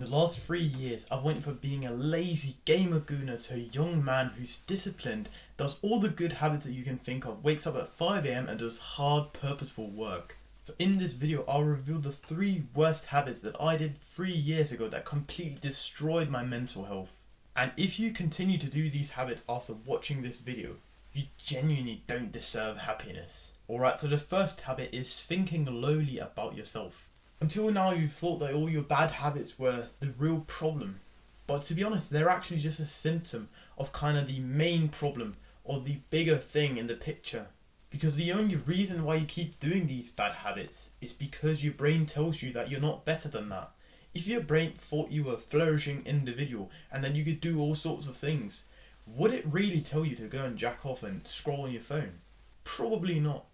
In the last 3 years, I went from being a lazy gamer gooner to a young man who's disciplined, does all the good habits that you can think of, wakes up at 5 a.m. and does hard, purposeful work. So in this video, I'll reveal the 3 worst habits that I did 3 years ago that completely destroyed my mental health. And if you continue to do these habits after watching this video, you genuinely don't deserve happiness. Alright, so the first habit is thinking lowly about yourself. Until now, you thought that all your bad habits were the real problem. But to be honest, they're actually just a symptom of kind of the main problem or the bigger thing in the picture. Because the only reason why you keep doing these bad habits is because your brain tells you that you're not better than that. If your brain thought you were a flourishing individual and that you could do all sorts of things, would it really tell you to go and jack off and scroll on your phone? Probably not.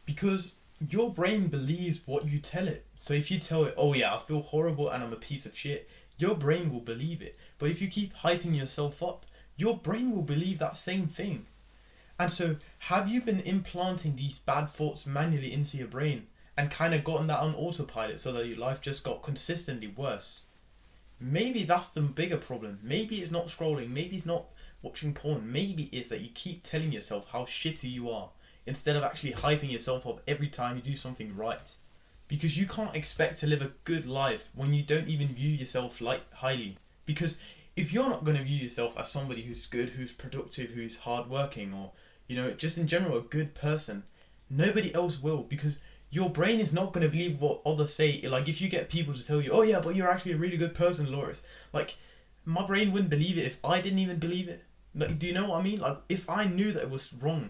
Because your brain believes what you tell it. So if you tell it, oh yeah, I feel horrible and I'm a piece of shit, your brain will believe it. But if you keep hyping yourself up, your brain will believe that same thing. And so, have you been implanting these bad thoughts manually into your brain and kind of gotten that on autopilot so that your life just got consistently worse? Maybe that's the bigger problem. Maybe it's not scrolling, maybe it's not watching porn, maybe it's that you keep telling yourself how shitty you are instead of actually hyping yourself up every time you do something right. Because you can't expect to live a good life when you don't even view yourself highly. Because if you're not going to view yourself as somebody who's good, who's productive, who's hardworking, or just in general a good person, nobody else will. Because your brain is not going to believe what others say. Like if you get people to tell you, oh yeah, but you're actually a really good person, Loris. Like my brain wouldn't believe it if I didn't even believe it. Like, do you know what I mean? Like if I knew that it was wrong,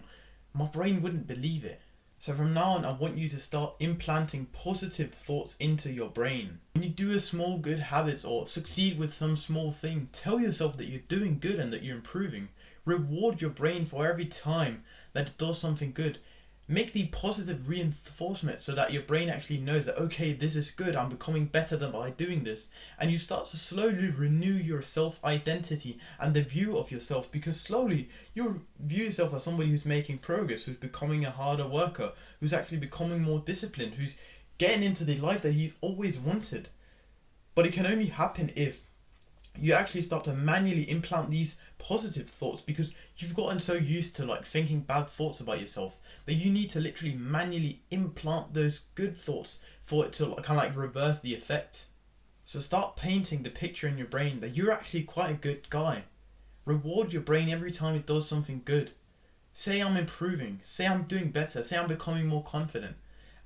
my brain wouldn't believe it. So from now on, I want you to start implanting positive thoughts into your brain. When you do a small good habit or succeed with some small thing, tell yourself that you're doing good and that you're improving. Reward your brain for every time that it does something good. Make the positive reinforcement so that your brain actually knows that, okay, this is good, I'm becoming better than by doing this. And you start to slowly renew your self-identity and the view of yourself, because slowly you'll view yourself as somebody who's making progress, who's becoming a harder worker, who's actually becoming more disciplined, who's getting into the life that he's always wanted. But it can only happen if you actually start to manually implant these positive thoughts, because you've gotten so used to thinking bad thoughts about yourself that you need to literally manually implant those good thoughts for it to kind of reverse the effect. So start painting the picture in your brain that you're actually quite a good guy. Reward your brain every time it does something good. Say I'm improving, say I'm doing better, say I'm becoming more confident.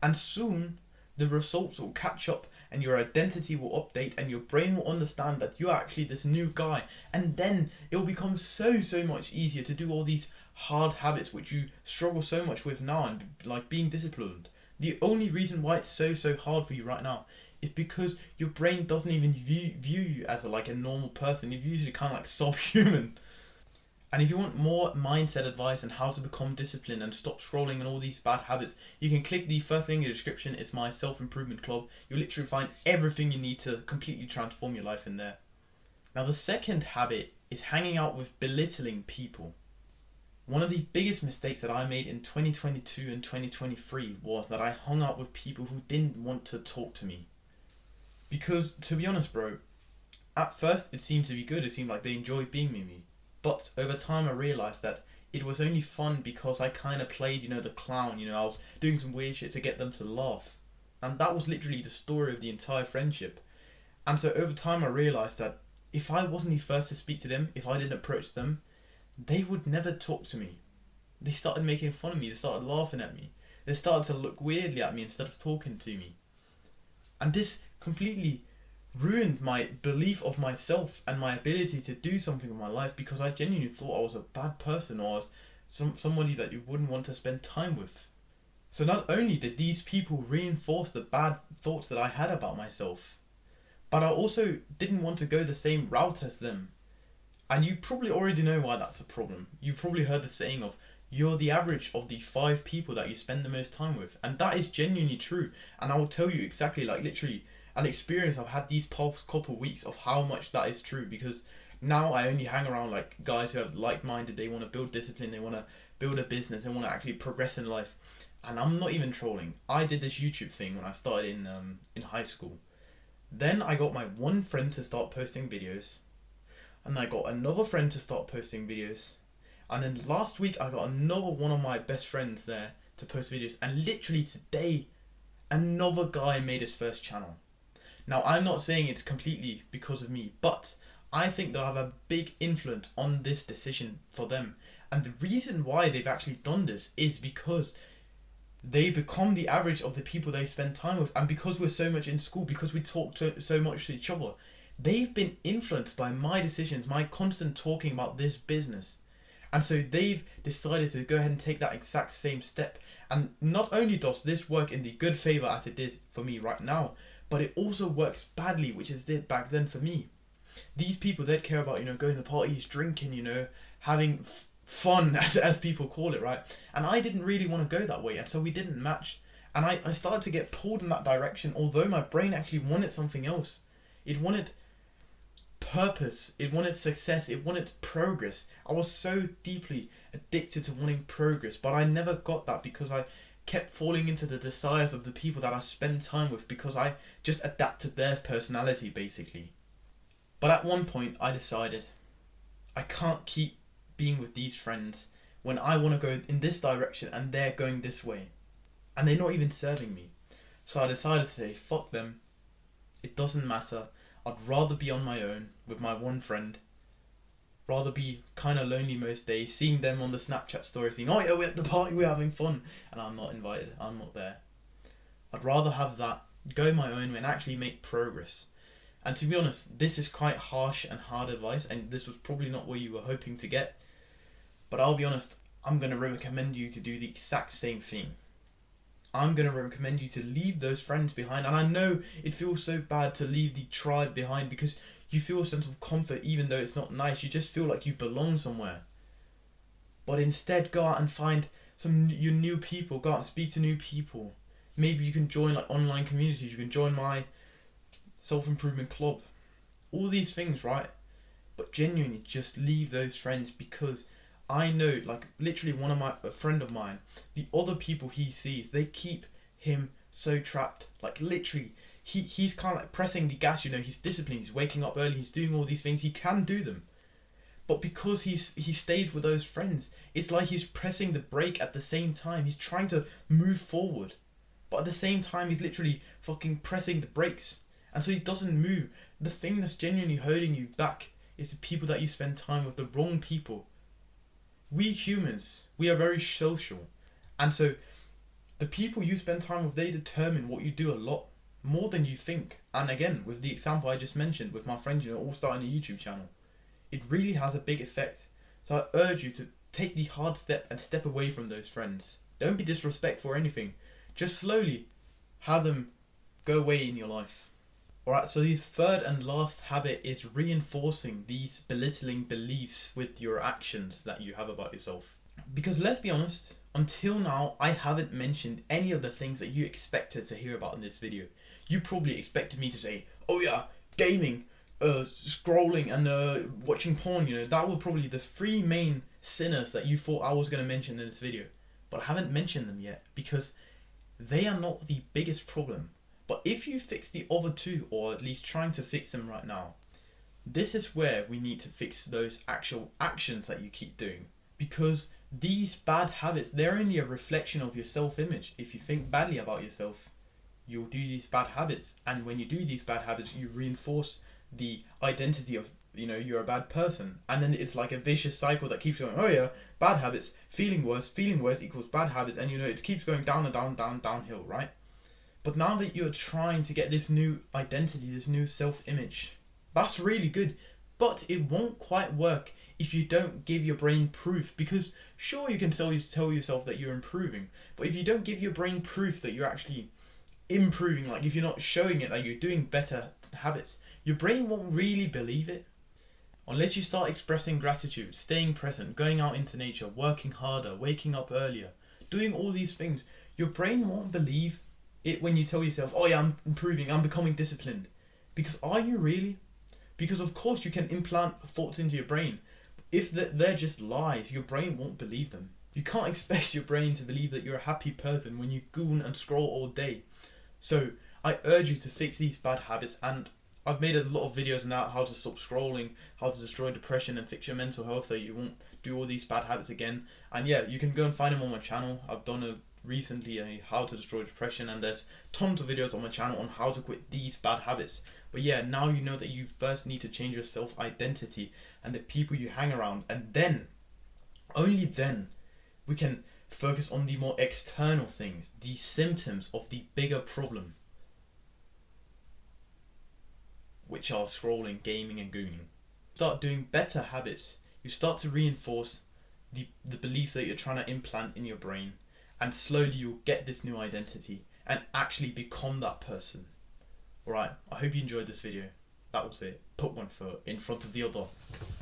And soon the results will catch up and your identity will update and your brain will understand that you're actually this new guy. And then it will become so much easier to do all these hard habits which you struggle so much with now, and like being disciplined. The only reason why it's so hard for you right now is because your brain doesn't even view you as a normal person. It views you kind of subhuman. And if you want more mindset advice on how to become disciplined and stop scrolling and all these bad habits, you can click the first link in the description. It's my self-improvement club. You'll literally find everything you need to completely transform your life in there. Now the second habit is hanging out with belittling people. One of the biggest mistakes that I made in 2022 and 2023 was that I hung out with people who didn't want to talk to me. Because to be honest, bro, at first it seemed to be good. It seemed like they enjoyed being with me. But over time I realised that it was only fun because I kind of played, the clown. I was doing some weird shit to get them to laugh. And that was literally the story of the entire friendship. And so over time I realised that if I wasn't the first to speak to them, if I didn't approach them, they would never talk to me. They started making fun of me, they started laughing at me. They started to look weirdly at me instead of talking to me. And this completely ruined my belief of myself and my ability to do something in my life, because I genuinely thought I was a bad person, or I was somebody that you wouldn't want to spend time with. So not only did these people reinforce the bad thoughts that I had about myself, but I also didn't want to go the same route as them. And you probably already know why that's a problem. You've probably heard the saying of, you're the average of the 5 people that you spend the most time with. And that is genuinely true. And I will tell you exactly, literally, an experience I've had these past couple of weeks of how much that is true. Because now I only hang around guys who are like-minded. They want to build discipline, they want to build a business, they want to actually progress in life. And I'm not even trolling. I did this YouTube thing when I started in high school. Then I got my one friend to start posting videos. And I got another friend to start posting videos. And then last week I got another one of my best friends there to post videos. And literally today, another guy made his first channel. Now, I'm not saying it's completely because of me, but I think that I have a big influence on this decision for them. And the reason why they've actually done this is because they become the average of the people they spend time with. And because we're so much in school, because we talk so much to each other, they've been influenced by my decisions, my constant talking about this business. And so they've decided to go ahead and take that exact same step. And not only does this work in the good favor as it is for me right now, but it also works badly, which it did back then for me. These people, they'd care about, going to parties, drinking, having fun, as people call it, right? And I didn't really want to go that way, and so we didn't match. And I started to get pulled in that direction, although my brain actually wanted something else. It wanted purpose, it wanted success, it wanted progress. I was so deeply addicted to wanting progress, but I never got that because I kept falling into the desires of the people that I spend time with, because I just adapted their personality basically. But at one point I decided I can't keep being with these friends when I want to go in this direction and they're going this way and they're not even serving me. So I decided to say fuck them, it doesn't matter. I'd rather be on my own with my one friend, rather be kind of lonely most days, seeing them on the Snapchat story saying, oh yeah, we're at the party, we're having fun, and I'm not invited, I'm not there. I'd rather have that, go my own way and actually make progress. And to be honest, this is quite harsh and hard advice, and this was probably not what you were hoping to get, but I'll be honest, I'm going to recommend you to do the exact same thing. I'm going to recommend you to leave those friends behind. And I know it feels so bad to leave the tribe behind because you feel a sense of comfort even though it's not nice. You just feel like you belong somewhere. But instead, go out and find your new people. Go out and speak to new people. Maybe you can join like online communities. You can join my self-improvement club. All these things, right? But genuinely, just leave those friends, because I know, like literally a friend of mine, the other people he sees, they keep him so trapped. Like literally, he's kind of like pressing the gas, he's disciplined, he's waking up early, he's doing all these things, he can do them. But because he stays with those friends, it's like he's pressing the brake at the same time. He's trying to move forward, but at the same time he's literally fucking pressing the brakes. And so he doesn't move. The thing that's genuinely holding you back is the people that you spend time with, the wrong people. We humans, we are very social, and so the people you spend time with, they determine what you do a lot more than you think. And again, with the example I just mentioned with my friends, all starting a YouTube channel, it really has a big effect. So I urge you to take the hard step and step away from those friends. Don't be disrespectful or anything, just slowly have them go away in your life. Alright, so the third and last habit is reinforcing these belittling beliefs with your actions that you have about yourself. Because let's be honest, until now I haven't mentioned any of the things that you expected to hear about in this video. You probably expected me to say, oh yeah, gaming, scrolling and watching porn, that were probably the three main sinners that you thought I was going to mention in this video. But I haven't mentioned them yet because they are not the biggest problem. But if you fix the other two, or at least trying to fix them right now, this is where we need to fix those actual actions that you keep doing. Because these bad habits, they're only a reflection of your self-image. If you think badly about yourself, you'll do these bad habits. And when you do these bad habits, you reinforce the identity of, you're a bad person. And then it's like a vicious cycle that keeps going, oh yeah, bad habits, feeling worse equals bad habits. And it keeps going down and downhill, right? But now that you're trying to get this new identity, this new self-image, that's really good. But it won't quite work if you don't give your brain proof. Because sure, you can tell yourself that you're improving, but if you don't give your brain proof that you're actually improving, like if you're not showing it that you're doing better habits, your brain won't really believe it. Unless you start expressing gratitude, staying present, going out into nature, working harder, waking up earlier, doing all these things, your brain won't believe it when you tell yourself, oh yeah, I'm improving, I'm becoming disciplined. Because are you really? Because of course you can implant thoughts into your brain. If they're just lies, your brain won't believe them. You can't expect your brain to believe that you're a happy person when you goon and scroll all day. So I urge you to fix these bad habits, and I've made a lot of videos now how to stop scrolling, how to destroy depression and fix your mental health so you won't do all these bad habits again. And yeah, you can go and find them on my channel. I've done recently a how to destroy depression, and there's tons of videos on my channel on how to quit these bad habits. But yeah, now you know that you first need to change your self-identity and the people you hang around, and then, only then, we can focus on the more external things, the symptoms of the bigger problem, which are scrolling, gaming and gooning. Start doing better habits. You start to reinforce the belief that you're trying to implant in your brain, and slowly you'll get this new identity and actually become that person. Alright, I hope you enjoyed this video. That was it. Put one foot in front of the other.